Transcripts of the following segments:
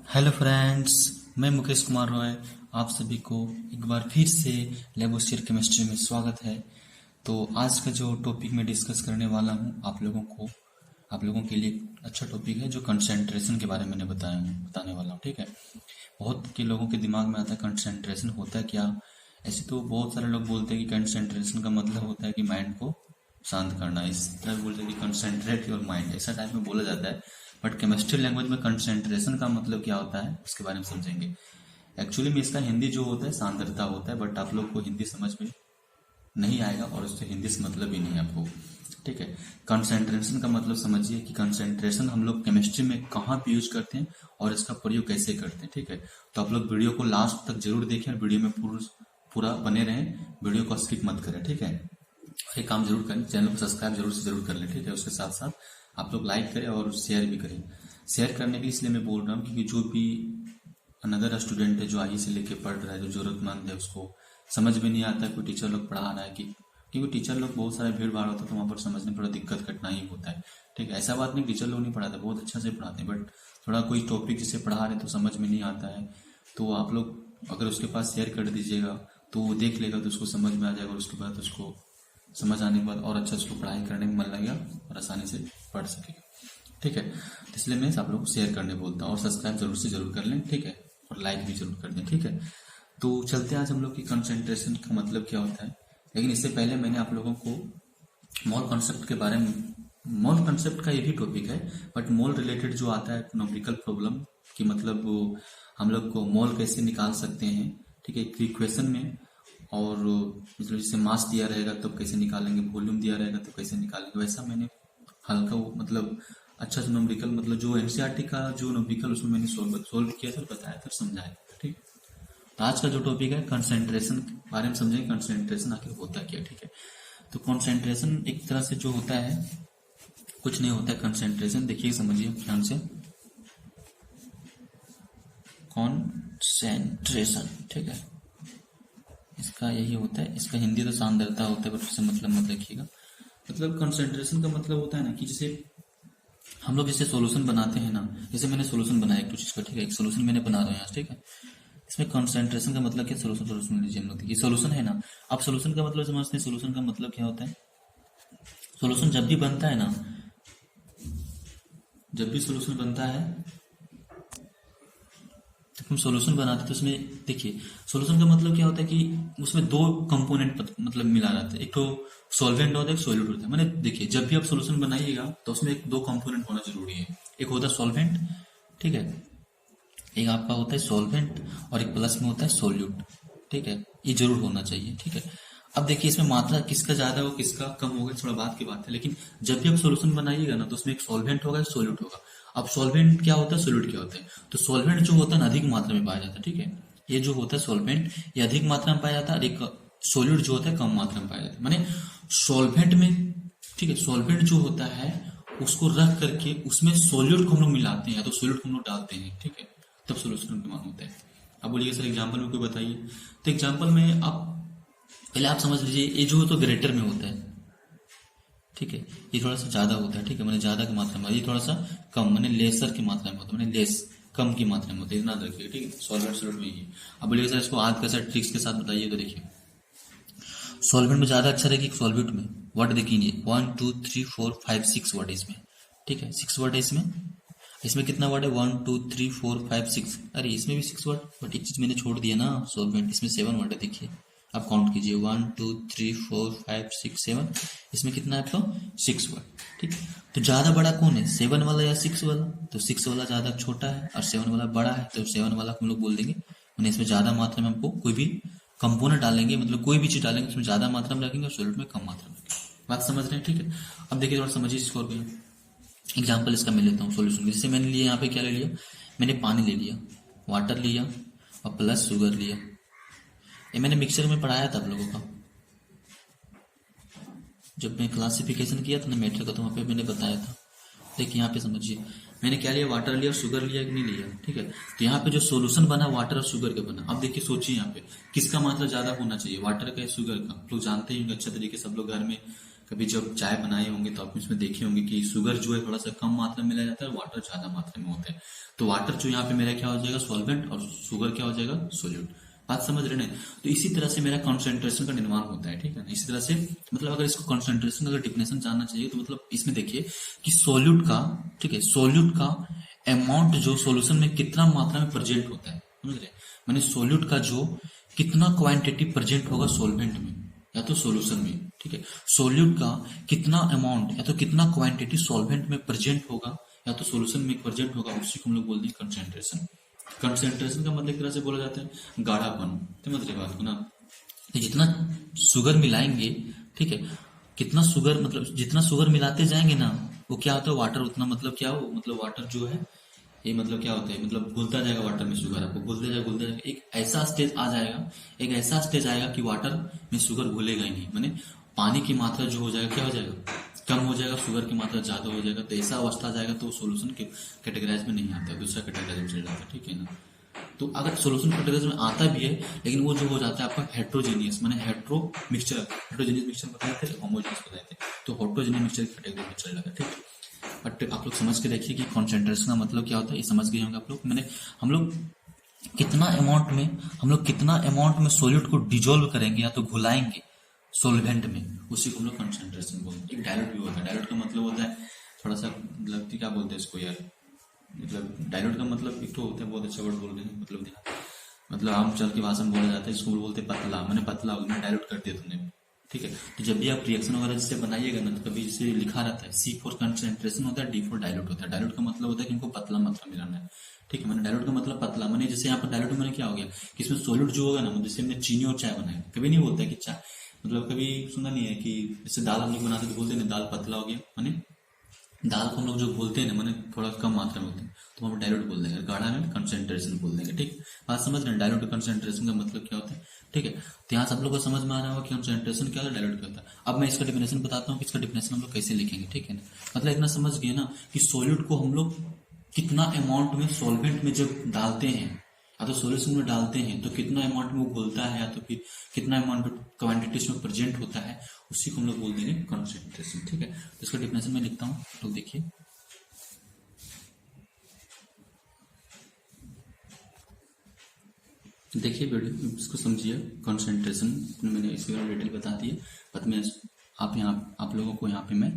Hello friends, मैं मुकेश कुमार रॉय। आप सभी को एक बार फिर से लेबोरेटरी केमिस्ट्री में स्वागत है। तो आज का जो टॉपिक मैं डिस्कस करने वाला हूँ आप लोगों के लिए अच्छा टॉपिक है जो कंसंट्रेशन के बारे में मैंने बताने वाला हूँ। ठीक है, बहुत के लोगों के दिमाग में आता है कंसंट्रेशन होता है क्या। ऐसे तो बहुत सारे लोग बोलते हैं कि कंसंट्रेशन का मतलब होता है कि माइंड को शांत करना। इस तरह बोलते हैं कि कंसंट्रेट योर माइंड, ऐसा टाइप में बोला जाता है। बट केमिस्ट्री लैंग्वेज में कंसंट्रेशन का मतलब क्या होता है उसके बारे में समझेंगे। एक्चुअली में इसका हिंदी जो होता है सांद्रता होता है, बट आप लोग को हिंदी समझ में नहीं आएगा और उससे हिंदी से मतलब ही नहीं है आपको। ठीक है, कंसंट्रेशन का मतलब समझिए कि कंसंट्रेशन हम लोग केमिस्ट्री में कहाँ पे यूज करते हैं और इसका प्रयोग कैसे करते हैं। ठीक है, तो आप लोग वीडियो को लास्ट तक जरूर देखें और वीडियो में पूरा बने रहें, वीडियो को स्किप मत करें। ठीक है, एक काम जरूर करें, चैनल को सब्सक्राइब जरूर से जरूर कर लें। ठीक है, उसके साथ साथ आप लोग लाइक करें और शेयर भी करें। शेयर करने के इसलिए मैं बोल रहा हूँ क्योंकि जो भी अनदर स्टूडेंट है जो आगे से लेके पढ़ रहा है, जो जरूरतमंद है, उसको समझ में नहीं आता है, कोई टीचर लोग पढ़ा रहा है कि क्योंकि टीचर लोग बहुत सारे भीड़ भाड़ होता है तो वहाँ पर समझने में थोड़ा दिक्कत कठिनाई होता है। ठीक है, ऐसा बात नहीं टीचर लोग नहीं पढ़ाते, बहुत अच्छा से पढ़ाते हैं, बट थोड़ा कोई टॉपिक जिसे पढ़ा रहे तो समझ में नहीं आता है, तो आप लोग अगर उसके पास शेयर कर दीजिएगा तो वो देख लेगा तो उसको समझ में आ जाएगा और उसके बाद उसको समझ आने के बाद और अच्छा उसको पढ़ाई करने में मन लगेगा और आसानी से पढ़ सकेगा। ठीक है, तो इसलिए मैं आप लोग को शेयर करने बोलता हूँ और सब्सक्राइब जरूर से जरूर कर लें। ठीक है, और लाइक भी जरूर कर दें। ठीक है, तो चलते हैं आज हम लोग की कंसंट्रेशन का मतलब क्या होता है। लेकिन इससे पहले मैंने आप लोगों को मोल कॉन्सेप्ट के बारे में, मोल कॉन्सेप्ट का ये भी टॉपिक है, बट मोल रिलेटेड जो आता है न्यूमेरिकल प्रॉब्लम कि मतलब वो हम लोग को मोल कैसे निकाल सकते हैं। ठीक है, इक्वेशन में, और मतलब जैसे मास दिया रहेगा तो कैसे निकालेंगे, वॉल्यूम दिया रहेगा तो कैसे निकालेंगे, वैसा मैंने हल्का वो मतलब अच्छा से न्यूमेरिकल मतलब जो एनसीईआरटी का जो न्यूमेरिकल उसमें मैंने सोल्व किया था, बताया था, समझाया था। ठीक, तो आज का जो टॉपिक है कंसंट्रेशन के बारे में समझेंगे, कंसंट्रेशन आखिर होता क्या। ठीक है, तो कंसंट्रेशन एक तरह से जो होता है कुछ नहीं होता है। कंसंट्रेशन देखिए समझिए ध्यान से, कंसंट्रेशन, ठीक है, इसका यही होता है। इसका हिंदी तो सांद्रता होता है, बट उससे मतलब मत रखिएगा। मतलब कंसंट्रेशन का मतलब होता है ना कि जैसे हम लोग जैसे सॉल्यूशन बनाते हैं ना, जैसे मैंने सॉल्यूशन बनाया एक चीज का। ठीक है, एक सॉल्यूशन मैंने बना रहा हूँ यहाँ। ठीक है, इसमें कंसंट्रेशन का मतलब क्या, सॉल्यूशन सॉल्यूशन लीजिए हम लोग, ये सॉल्यूशन है ना। आप सॉल्यूशन का मतलब समझते हैं, सॉल्यूशन का मतलब क्या होता है। सॉल्यूशन जब भी बनता है ना, जब भी सॉल्यूशन बनता है, जब हम सॉल्यूशन बनाते हैं तो उसमें देखिए सॉल्यूशन का मतलब क्या होता है कि उसमें दो कंपोनेंट मतलब मिला रहता है, एक तो सॉल्वेंट होता है, एक सॉल्यूट होता है। मैंने देखिए जब भी आप सॉल्यूशन बनाइएगा तो उसमें एक दो कंपोनेंट होना जरूरी है, एक होता है सॉल्वेंट, ठीक है, एक आपका होता है सॉल्वेंट और एक प्लस में होता है सॉल्यूट। ठीक है, ये जरूर होना चाहिए। ठीक है, अब देखिए इसमें मात्रा किसका ज्यादा हो किसका कम होगा थोड़ा बात की बात है, लेकिन जब भी आप सॉल्यूशन बनाइएगा ना तो उसमें एक सॉल्वेंट होगा, एक सॉल्यूट होगा। अब सॉल्वेंट क्या होता है, सॉल्यूट क्या होता है, तो सॉल्वेंट जो होता है ना अधिक मात्रा में पाया जाता है। ठीक है, ये जो होता है सॉल्वेंट ये अधिक मात्रा में पाया जाता है और एक सॉल्यूट जो होता है कम मात्रा में पाया जाता है। माने सॉल्वेंट में, ठीक है, सॉल्वेंट जो होता है उसको रख करके उसमें सॉल्यूट को हम लोग मिलाते हैं या तो सॉल्यूट को हम लोग डालते हैं। ठीक है, तब सोल्यूशन निर्माण होता है। अब बोलिए सर एग्जाम्पल में कोई बताइए, तो एग्जाम्पल में आप पहले आप समझ लीजिए, ये जो तो ग्रेटर में होता है। ठीक है, ये थोड़ा सा ज्यादा होता है। ठीक है, मैंने ज्यादा की मात्रा में, ये थोड़ा सा कम मैंने लेसर की मात्रा में होता है, मैंने लेस कम की मात्रा में होता है, इतना रखिए। ठीक है, सॉल्वेंट सॉल्वेंट में ही। अब बोलिए सर इसको आज कैसे ट्रिक्स के साथ बताइए, तो देखिए सॉल्वेंट में ज्यादा अच्छा रहेगी सॉल्वेंट में। वर्ड देखिए 1 2 3 4 5 6 वर्ड इसमें। ठीक है, 6 वर्ड है इसमें। इसमें कितना वर्ड है, 1 2 3 4 5 6। अरे इसमें भी 6 वर्ड, बट एक चीज मैंने छोड़ दिया ना सॉल्वेंट, इसमें 7 वर्ड है। देखिए आप काउंट कीजिए 1 2 3 4 5 6 7, इसमें कितना है आपका 6 वर्ड। ठीक, तो ज्यादा बड़ा कौन है, 7 वाला या 6 वाला, तो 6 वाला ज्यादा छोटा है और 7 वाला बड़ा है, तो 7 वाला हम लोग बोल देंगे। मैंने इसमें ज्यादा मात्रा में हमको कोई भी कंपोनेंट डालेंगे, मतलब कोई भी चीज डालेंगे उसमें ज्यादा मात्रा में रखेंगे और सॉल्यूट में कम मात्रा में रखेंगे। बात समझ रहे हैं। ठीक है, अब देखिए थोड़ा समझिए इसको और एग्जाम्पल इसका मैं लेता हूँ सॉल्यूशन। जैसे मैंने लिया यहाँ पे क्या ले लिया, मैंने पानी ले लिया, वाटर लिया और प्लस शुगर लिया। ये मैंने मिक्सचर में पढ़ाया था आप लोगों का, जब मैं क्लासिफिकेशन किया था ना मैटर का, तो वहाँ पे मैंने बताया था। देखिए यहाँ पे समझिए मैंने क्या लिया, वाटर लिया और शुगर लिया कि नहीं लिया। ठीक है, तो यहाँ पे जो सॉल्यूशन बना वाटर और शुगर का बना। अब देखिए सोचिए यहाँ पे किसका मात्रा ज्यादा होना चाहिए, वाटर का या शुगर का। आप लोग जानते ही होंगे अच्छा तरीके से, सब लोग घर में कभी जब चाय बनाए होंगे तो आप इसमें देखे होंगे कि शुगर जो है थोड़ा सा कम मात्रा में मिलाया जाता है, वाटर ज्यादा मात्रा में होता है। तो वाटर जो यहाँ पे मेरा क्या हो जाएगा, सॉल्वेंट, और शुगर क्या हो जाएगा, सोल्यूट। बात समझ रहे ना। तो इसी तरह से मेरा कॉन्सेंट्रेशन का निर्माण होता है, ठीक है ना। इसी तरह से मतलब अगर इसको कॉन्सेंट्रेशन अगर डिफिनेशन जानना चाहिए तो मतलब इसमें देखिए कि सोल्यूट का, ठीक है, सोल्यूट का अमाउंट जो सॉल्यूशन में कितना मात्रा में प्रेजेंट होता है, समझ रहे। मैंने सोल्यूट का जो कितना क्वांटिटी प्रेजेंट होगा सॉल्वेंट में या तो सॉल्यूशन में, ठीक है। सोल्यूट का कितना अमाउंट या तो कितना क्वांटिटी सॉल्वेंट में प्रेजेंट होगा या तो सॉल्यूशन में प्रेजेंट होगा, उसी को हम लोग बोलते हैं कंसेंट्रेशन। कंसेंट्रेशन का मतलब एक तरह से बोला जाता है गाढ़ापन, समझ रहे बात को ना। तो जितना शुगर मिलाएंगे, ठीक है, कितना शुगर मतलब जितना शुगर मिलाते जाएंगे ना वो क्या होता है वाटर, उतना मतलब क्या हो, मतलब वाटर जो है ये मतलब क्या होता है, मतलब घुलता जाएगा वाटर में शुगर, आपको घुलते जाएगा, एक ऐसा स्टेज आ जाएगा, एक ऐसा स्टेज आएगा कि वाटर में शुगर घुलेगा ही नहीं, माने पानी की मात्रा जो हो जाएगा क्या हो जाएगा, कम हो जाएगा, शुगर की मात्रा ज्यादा हो जाएगा। तो ऐसा अवस्था आ जाएगा तो सोल्यूशन के कैटेगराइज में नहीं आता है, दूसरा कैटेगराइज में चल जाता है, ठीक है ना। तो अगर सोल्यूशन कैटेगराइज में आता भी है लेकिन वो जो हो जाता है आपका हेट्रोजीनियस, माने हेट्रोजीनियस मिक्सचर बताए थे, होमोजीनियस बताए थे, तो हेट्रोजीनियस मिक्सचर की कैटेगरी में चल जाता है, ठीक। बट आप लोग समझ के देखिए कि कॉन्सेंट्रेशन का मतलब क्या होता है, ये समझ गए होंगे आप लोग। मैंने हम लोग कितना अमाउंट में सोल्यूट को डिजोल्व करेंगे या तो घुलाएंगे सोल्वेंट में, उसी को हम लोग कंसेंट्रेशन बोलते हैं। एक डायल्यूट भी होता है, डायल्यूट का मतलब होता है थोड़ा सा मतलब क्या बोलते हैं इसको यार, मतलब डायल्यूट का मतलब एक तो होता है, बहुत अच्छा वर्ड बोल रहे हैं, मतलब आम चल की भाषा में बोला जाता है, इसको बोलते हैं पतला, मैंने पतला हो गया, डायल्यूट कर दिया तुमने, ठीक है। तो जब भी आप रिएक्शन वगैरह जिससे बनाइएगा ना तो कभी जिसे लिखा रहता है C फॉर कंसेंट्रेशन होता है, D फॉर डायल्यूट होता है। डायल्यूट का मतलब होता है कि इनको पतला मात्रा मिलाना है, ठीक है। मैंने डायल्यूट का मतलब पतला, मैंने जैसे यहाँ पर डायल्यूट मैंने क्या हो गया कि इसमें सोल्यूट जो होगा ना, जैसे हमने चीनी और चाय बनाई, कभी नहीं बोलता है कि चाय मतलब कभी सुना नहीं है कि जैसे दाल हम लोग बनाते तो बोलते हैं दाल पतला हो गया, माने दाल को हम लोग जो बोलते हैं ना मैंने थोड़ा कम मात्रा में होते हैं तो हम डायल्यूट बोल देंगे, गाढ़ा में कंसेंट्रेशन बोल देंगे, ठीक। बात समझ रहे हैं, डायल्यूट कंसेंट्रेशन का मतलब क्या होता है, ठीक है। तो यहाँ से आप लोग को समझ में आ रहा होगा कि कंसेंट्रेशन क्या होता है, डायल्यूट क्या होता है। अब मैं इसका डिफिनेशन बताता हूँ कि इसका डिफिनेशन हम लोग कैसे लिखेंगे, ठीक है ना। मतलब इतना समझ गए ना कि सोल्यूट को हम लोग कितना अमाउंट में सॉल्वेंट में जब डालते हैं या तो सोल्यूशन में डालते हैं तो कितना अमाउंट में वो घुलता है या तो फिर कितना अमाउंट क्वांटिटी उसमें प्रेजेंट होता है, उसी को हम लोग बोल देंगे कंसेंट्रेशन, ठीक है। तो इसका डिफिनेशन मैं लिखता हूँ, तो देखिए वीडियो इसको समझिए। कंसेंट्रेशन मैंने इसके बारे में डिटेल बता दी है, बट मैं आप लोगों को यहाँ पे मैं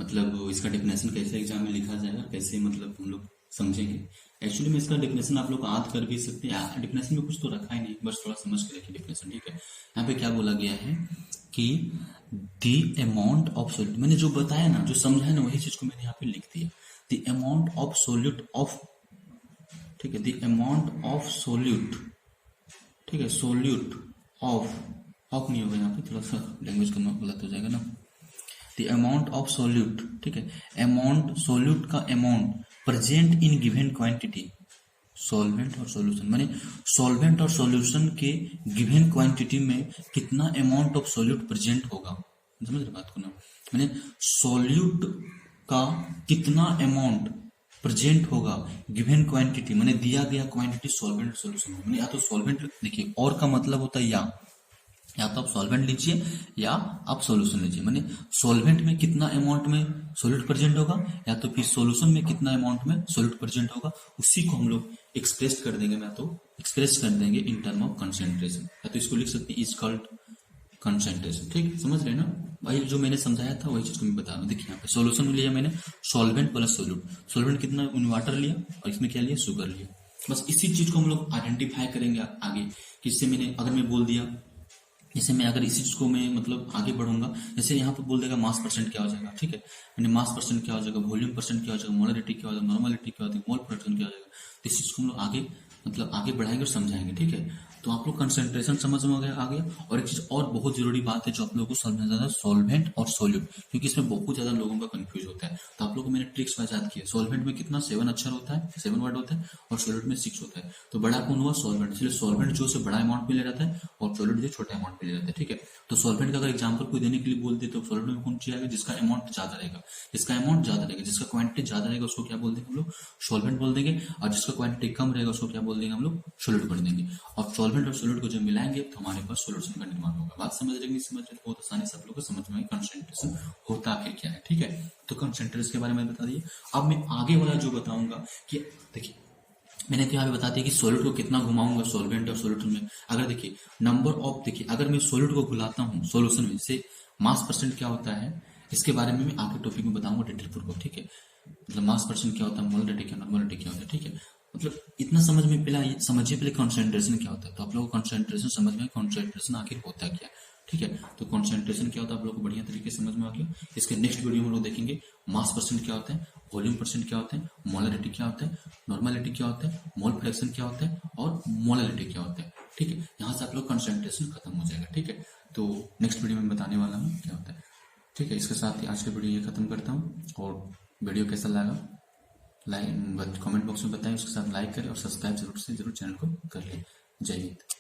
मतलब इसका डिफिनेशन कैसे एग्जाम में लिखा जाएगा, कैसे मतलब हम लोग समझेंगे। एक्चुअली में इसका डिफिनेशन आप लोग याद कर भी सकते हैं, डिफिनेशन में कुछ तो रखा ही नहीं, बस थोड़ा समझ के रखिए डिफिनेशन, ठीक है। यहाँ पे क्या बोला गया है कि द अमाउंट ऑफ सोल्यूट, मैंने जो बताया ना, जो समझाया ना, वही चीज को मैंने यहाँ पे लिख दिया। The amount of solute of, ठीक है, द अमाउंट ऑफ सोल्यूट, ठीक है, सोल्यूट ऑफ नहीं होगा यहाँ पे, थोड़ा सा लैंग्वेज का गलत हो जाएगा ना। द अमाउंट ऑफ सोल्यूट, ठीक है, अमाउंट सोल्यूट का amount present in given quantity, solvent और सॉल्यूशन, माने सॉल्वेंट और सॉल्यूशन के गिवन क्वांटिटी में कितना अमाउंट ऑफ सोल्यूट प्रेजेंट होगा, समझ रहे बात को ना। माने सॉल्यूट का कितना अमाउंट प्रेजेंट होगा गिवन क्वांटिटी, माने दिया गया क्वांटिटी सॉल्वेंट सॉल्यूशन में, या तो सॉल्वेंट देखिए, और का मतलब होता है या तो आप सॉल्वेंट लीजिए या आप सॉल्यूशन लीजिए, माने सॉल्वेंट में कितना अमाउंट में सॉल्यूट प्रेजेंट होगा या तो फिर सॉल्यूशन में कितना अमाउंट में सॉल्यूट प्रेजेंट होगा, उसी को हम लोग एक्सप्रेस कर देंगे, मैं तो एक्सप्रेस कर देंगे इन टर्म ऑफ कंसेंट्रेशन, या तो इसको लिख सकते हैं इज कॉल्ड कंसेंट्रेशन, ठीक, समझ रहे ना। वही जो मैंने समझाया था वही चीज को मैं बता रहा हूँ। देखिए यहाँ पे सॉल्यूशन में लिया मैंने सॉल्वेंट प्लस सोल्यूट, सॉल्वेंट कितना वाटर लिया और इसमें क्या लिया, शुगर लिया। बस इसी चीज को हम लोग आइडेंटिफाई करेंगे आगे, किससे मैंने अगर मैं बोल दिया, जैसे मैं अगर इसी चीज को मैं मतलब आगे बढ़ूंगा, जैसे यहाँ पे बोल देगा मास परसेंट क्या हो जाएगा, ठीक है, मैंने मास परसेंट क्या हो जाएगा, वॉल्यूम परसेंट क्या हो जाएगा, मोलरिटी क्या हो जाएगा, नॉर्मलिटी क्या हो जाएगा, मोल परसेंट क्या हो जाएगा, तो इस चीज को हम लोग आगे मतलब आगे बढ़ाएंगे और समझाएंगे, ठीक है। तो आप लोग कंसेंट्रेशन समझ में आ गया। और एक चीज और बहुत जरूरी बात है जो आप लोगों को समझना ज्यादा, सॉल्वेंट और सोल्यूट, क्योंकि इसमें बहुत ज्यादा लोगों का कंफ्यूज होता है। तो आप लोगों को मैंने ट्रिक्स याद किया, सॉल्वेंट में कितना 7 अक्षर होता है, 7 वर्ड होता है, और सोल्यूट में 6 होता है। तो बड़ा कौन हुआ, सॉल्वेंट, इसलिए सॉल्वेंट जो से बड़ा अमाउंट में ले जाता है और सोल्यूट जो छोटा अमाउंट में ले जाता है, ठीक है। तो सॉल्वेंट का अगर एग्जाम्पल कोई देने के लिए बोलते तो सॉल्वेंट में कौन सी आएगा, जिसका अमाउंट ज्यादा रहेगा, जिसका क्वांटिटी ज्यादा रहेगा उसको क्या बोल देंगे हम लोग, सॉल्वेंट बोल देंगे, और जिसका क्वांटिटी कम रहेगा उसको क्या बोल बोल देंगे हम लोग सोलिड कर देंगे, और सॉल्वेंट और सोलिड को जब मिलाएंगे तो हमारे पास सॉल्यूशन का निर्माण होगा। बात समझ रहे नहीं समझ रहे, बहुत आसानी से आप लोग को समझ में कंसंट्रेशन होता आखिर क्या है। ठीक है, तो कंसंट्रेशन के बारे में बता दिए। अब मैं आगे वाला जो बताऊंगा कि देखिए मैंने तो यहाँ पे बता दिया कि सॉलिड को कितना घुमाऊंगा सॉल्वेंट और सॉल्यूशन में। अगर देखिए नंबर ऑफ, देखिए अगर मैं सॉलिड को घुलाता हूँ सॉल्यूशन में से मास परसेंट क्या होता है, इसके बारे में मैं आगे टॉपिक में बताऊंगा डिटेलपूर्वक। ठीक है, मतलब मास परसेंट क्या होता है, मोलरिटी क्या, नॉर्मलिटी क्या होता है। ठीक है, मतलब इतना समझ में पहले समझिए पहले कॉन्सेंट्रेशन क्या होता है, तो आप लोग को कॉन्सेंट्रेशन समझ में, कॉन्सेंट्रेशन आखिर होता है क्या। ठीक है, तो कॉन्सेंट्रेशन क्या होता है आप लोग को बढ़िया तरीके से समझ में आ गया। इसके नेक्स्ट वीडियो में हम लोग देखेंगे मास परसेंट क्या होता है, वॉल्यूम परसेंट क्या होता है, मोलरिटी क्या होता है, नॉर्मलिटी क्या होता है, मोल फ्रैक्शन क्या होता है, और मोलरिटी क्या होता है। ठीक है, यहाँ से आप लोग कंसंट्रेशन खत्म हो जाएगा। ठीक है, तो नेक्स्ट वीडियो में बताने वाला हूँ क्या होता है। ठीक है, इसके साथ ही आज का वीडियो ये खत्म करता हूँ, और वीडियो कैसा लगा लाइक कमेंट बॉक्स में बताएं, उसके साथ लाइक करें और सब्सक्राइब जरूर से जरूर चैनल को कर लें। जय हिंद।